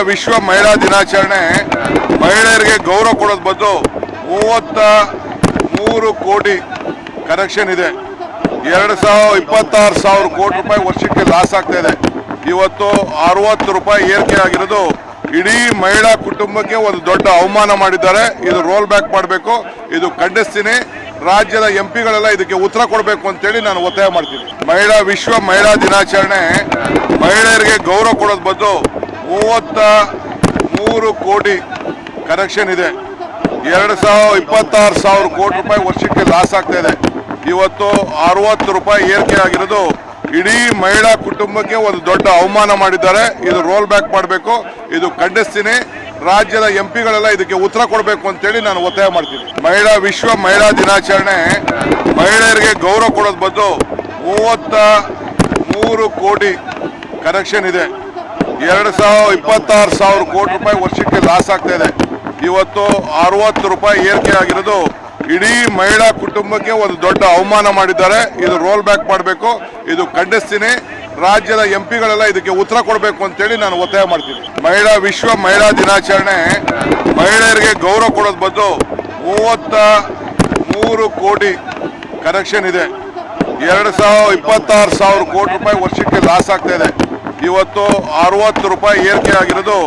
ವಿಶ್ವ ಮಹಿಳಾ ದಿನಾಚರಣೆ ಮಹಿಳೆಯರಿಗೆ ಗೌರವ ಕೊಡೋದು ಬದಲು 33 ಕೋಟಿ ಕರೆಕ್ಷನ್ ಇದೆ. 26,000 ಕೋಟಿ ರೂಪಾಯಿ ವರ್ಷಕ್ಕೆ ಲಾಸ್ ಆಗ್ತಾ ಇದೆ. ಇವತ್ತು 60 ರೂಪಾಯಿ ಏರಿಕೆ ಆಗಿರೋದು ಇಡೀ ಮಹಿಳಾ ಕುಟುಂಬಕ್ಕೆ ಒಂದು ದೊಡ್ಡ ಅವಮಾನ ಮಾಡಿದ್ದಾರೆ. ಇದು ರೋಲ್ ಬ್ಯಾಕ್ ಮಾಡಬೇಕು. ಇದು ಖಂಡಿಸ್ತೀನಿ. ರಾಜ್ಯದ ಎಂಪಿಗಳೆಲ್ಲ ಇದಕ್ಕೆ ಉತ್ತರ ಕೊಡಬೇಕು ಅಂತೇಳಿ ನಾನು ಒತ್ತಾಯ ಮಾಡ್ತೀನಿ. ವಿಶ್ವ ಮಹಿಳಾ ದಿನಾಚರಣೆ ಮಹಿಳೆಯರಿಗೆ ಗೌರವ ಕೊಡೋದು ಬದಲು 33 ಕೋಟಿ ಕರೆಕ್ಷನ್ ಇದೆ. 26,000 ಕೋಟಿ ರೂಪಾಯಿ ವರ್ಷಕ್ಕೆ ಲಾಸ್ ಆಗ್ತಾ ಇದೆ. ಇವತ್ತು 60 ರೂಪಾಯಿ ಏರಿಕೆ ಆಗಿರೋದು ಇಡೀ ಮಹಿಳಾ ಕುಟುಂಬಕ್ಕೆ ಒಂದು ದೊಡ್ಡ ಅವಮಾನ ಮಾಡಿದ್ದಾರೆ. ಇದು ರೋಲ್ ಬ್ಯಾಕ್ ಮಾಡಬೇಕು. ಇದು ಖಂಡಿಸ್ತೀನಿ. ರಾಜ್ಯದ ಎಂಪಿಗಳೆಲ್ಲ ಇದಕ್ಕೆ ಉತ್ತರ ಕೊಡಬೇಕು ಅಂತೇಳಿ ನಾನು ಒತ್ತಾಯ ಮಾಡ್ತೀನಿ. ವಿಶ್ವ ಮಹಿಳಾ ದಿನಾಚರಣೆ ಮಹಿಳೆಯರಿಗೆ ಗೌರವ ಕೊಡೋದು ಬದಲು 33 ಕೋಟಿ ಕರೆಕ್ಷನ್ ಇದೆ. 26,000 ಕೋಟಿ ರೂಪಾಯಿ ವರ್ಷಕ್ಕೆ ಲಾಸ್ ಆಗ್ತಾ ಇದೆ. ಇವತ್ತು 60 ರೂಪಾಯಿ ಏರಿಕೆ ಆಗಿರೋದು ಇಡೀ ಮಹಿಳಾ ಕುಟುಂಬಕ್ಕೆ ಒಂದು ದೊಡ್ಡ ಅವಮಾನ ಮಾಡಿದ್ದಾರೆ. ಇದು ರೋಲ್ ಬ್ಯಾಕ್ ಮಾಡಬೇಕು. ಇದು ಖಂಡಿಸ್ತೀನಿ. ರಾಜ್ಯದ ಎಂಪಿಗಳೆಲ್ಲ ಇದಕ್ಕೆ ಉತ್ತರ ಕೊಡಬೇಕು ಅಂತೇಳಿ ನಾನು ಒತ್ತಾಯ ಮಾಡ್ತೀನಿ. ವಿಶ್ವ ಮಹಿಳಾ ದಿನಾಚರಣೆ ಮಹಿಳೆಯರಿಗೆ ಗೌರವ ಕೊಡೋದು ಬದಲು 33 ಕೋಟಿ ಕರೆಕ್ಷನ್ ಇದೆ. 26,000 ಕೋಟಿ ರೂಪಾಯಿ ವರ್ಷಕ್ಕೆ ಲಾಸ್ ಆಗ್ತಾ ಇದೆ. ಇವತ್ತು 60 ರೂಪಾಯಿ ಏರಿಕೆ ಆಗಿರೋದು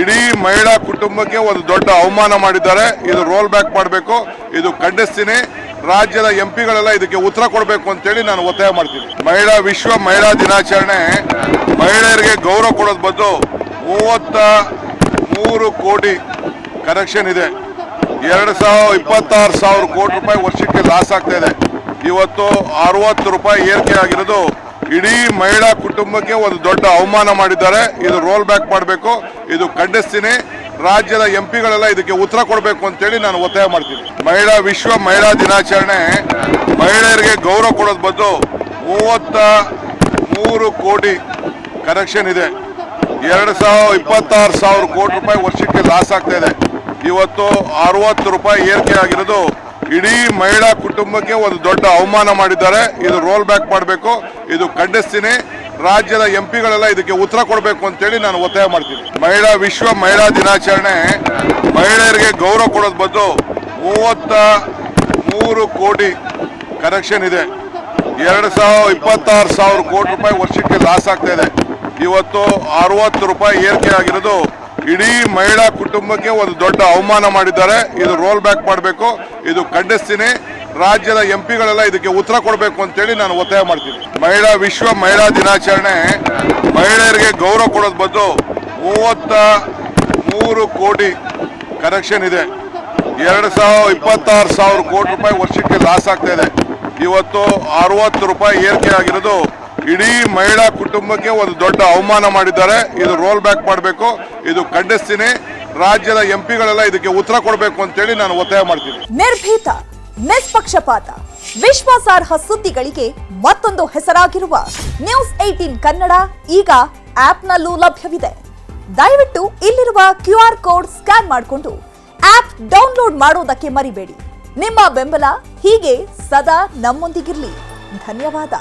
ಇಡೀ ಮಹಿಳಾ ಕುಟುಂಬಕ್ಕೆ ಒಂದು ದೊಡ್ಡ ಅವಮಾನ ಮಾಡಿದ್ದಾರೆ. ಇದು ರೋಲ್ ಬ್ಯಾಕ್ ಮಾಡಬೇಕು. ಇದು ಖಂಡಿಸ್ತೀನಿ. ರಾಜ್ಯದ ಎಂಪಿಗಳೆಲ್ಲ ಇದಕ್ಕೆ ಉತ್ತರ ಕೊಡಬೇಕು ಅಂತೇಳಿ ನಾನು ಒತ್ತಾಯ ಮಾಡ್ತೀನಿ. ವಿಶ್ವ ಮಹಿಳಾ ದಿನಾಚರಣೆ ಮಹಿಳೆಯರಿಗೆ ಗೌರವ ಕೊಡೋದು ಬದಲು 33 ಕೋಟಿ ಕರೆಕ್ಷನ್ ಇದೆ. 26,000 ಕೋಟಿ ರೂಪಾಯಿ ವರ್ಷಕ್ಕೆ ಲಾಸ್ ಆಗ್ತಾ ಇದೆ. ಇವತ್ತು 60 ರೂಪಾಯಿ ಏರಿಕೆ ಆಗಿರೋದು ಇಡೀ ಮಹಿಳಾ ಕುಟುಂಬಕ್ಕೆ ಒಂದು ದೊಡ್ಡ ಅವಮಾನ ಮಾಡಿದ್ದಾರೆ. ಇದು ರೋಲ್ ಬ್ಯಾಕ್ ಮಾಡಬೇಕು. ಇದು ಖಂಡಿಸ್ತೀನಿ. ರಾಜ್ಯದ ಎಂಪಿಗಳೆಲ್ಲ ಇದಕ್ಕೆ ಉತ್ತರ ಕೊಡಬೇಕು ಅಂತೇಳಿ ನಾನು ಒತ್ತಾಯ ಮಾಡ್ತೀನಿ. ವಿಶ್ವ ಮಹಿಳಾ ದಿನಾಚರಣೆ ಮಹಿಳೆಯರಿಗೆ ಗೌರವ ಕೊಡೋದು ಬದಲು 33 ಕೋಟಿ ಕರೆಕ್ಷನ್ ಇದೆ. 26,000 ಕೋಟಿ ರೂಪಾಯಿ ವರ್ಷಕ್ಕೆ ಲಾಸ್ ಆಗ್ತಾ ಇದೆ. ಇವತ್ತು 60 ರೂಪಾಯಿ ಏರಿಕೆ ಆಗಿರೋದು ಇಡೀ ಮಹಿಳಾ ಕುಟುಂಬಕ್ಕೆ ಒಂದು ದೊಡ್ಡ ಅವಮಾನ ಮಾಡಿದ್ದಾರೆ. ಇದು ರೋಲ್ ಬ್ಯಾಕ್ ಮಾಡಬೇಕು. ಇದು ಖಂಡಿಸ್ತೀನಿ. ರಾಜ್ಯದ ಎಂಪಿಗಳೆಲ್ಲ ಇದಕ್ಕೆ ಉತ್ತರ ಕೊಡಬೇಕು ಅಂತೇಳಿ ನಾನು ಒತ್ತಾಯ ಮಾಡ್ತೀನಿ. ವಿಶ್ವ ಮಹಿಳಾ ದಿನಾಚರಣೆ ಮಹಿಳೆಯರಿಗೆ ಗೌರವ ಕೊಡೋದು ಬದಲು 33 ಕೋಟಿ ಕರೆಕ್ಷನ್ ಇದೆ. 26,000 ಕೋಟಿ ರೂಪಾಯಿ ವರ್ಷಕ್ಕೆ ಲಾಸ್ ಆಗ್ತಾ ಇದೆ. ಇವತ್ತು 60 ರೂಪಾಯಿ ಏರಿಕೆ ಆಗಿರೋದು ಇಡೀ ಮಹಿಳಾ ಕುಟುಂಬಕ್ಕೆ ಒಂದು ದೊಡ್ಡ ಅವಮಾನ ಮಾಡಿದ್ದಾರೆ. ಇದು ರೋಲ್ ಬ್ಯಾಕ್ ಮಾಡಬೇಕು. ಇದು ಖಂಡಿಸ್ತೀನಿ. ರಾಜ್ಯದ ಎಂಪಿಗಳೆಲ್ಲ ಇದಕ್ಕೆ ಉತ್ತರ ಕೊಡಬೇಕು ಅಂತೇಳಿ ನಾನು ಒತ್ತಾಯ ಮಾಡ್ತೀನಿ. ವಿಶ್ವ ಮಹಿಳಾ ದಿನಾಚರಣೆ ಮಹಿಳೆಯರಿಗೆ ಗೌರವ ಕೊಡೋದು ಬದಲು 33 ಕೋಟಿ ಕರೆಕ್ಷನ್ ಇದೆ. 26,000 ಕೋಟಿ ರೂಪಾಯಿ ವರ್ಷಕ್ಕೆ ಲಾಸ್ ಆಗ್ತಾ ಇದೆ. ಇವತ್ತು 60 ರೂಪಾಯಿ ಏರಿಕೆ ಆಗಿರೋದು ಇಡೀ ಮಹಿಳಾ ಕುಟುಂಬಕ್ಕೆ ಒಂದು ದೊಡ್ಡ ಅವಮಾನ ಮಾಡಿದ್ದಾರೆ. ಇದು ರೋಲ್ ಬ್ಯಾಕ್ ಮಾಡಬೇಕು. ಇದು ಖಂಡಿಸ್ತೀನಿ. ರಾಜ್ಯದ ಎಂಪಿಗಳೆಲ್ಲ ಇದಕ್ಕೆ ಉತ್ತರ ಕೊಡಬೇಕು ಅಂತೇಳಿ ನಾನು ಒತ್ತಾಯ ಮಾಡ್ತೀನಿ. ನಿರ್ಭೀತ, ನಿಷ್ಪಕ್ಷಪಾತ, ವಿಶ್ವಾಸಾರ್ಹ ಸುದ್ದಿಗಳಿಗೆ ಮತ್ತೊಂದು ಹೆಸರಾಗಿರುವ ನ್ಯೂಸ್ 18 ಕನ್ನಡ ಈಗ ಆಪ್ನಲ್ಲೂ ಲಭ್ಯವಿದೆ. ದಯವಿಟ್ಟು ಇಲ್ಲಿರುವ QR ಕೋಡ್ ಸ್ಕ್ಯಾನ್ ಮಾಡಿಕೊಂಡು ಆಪ್ ಡೌನ್ಲೋಡ್ ಮಾಡೋದಕ್ಕೆ ಮರಿಬೇಡಿ. ನಿಮ್ಮ ಬೆಂಬಲ ಹೀಗೆ ಸದಾ ನಮ್ಮೊಂದಿಗಿರಲಿ. ಧನ್ಯವಾದ.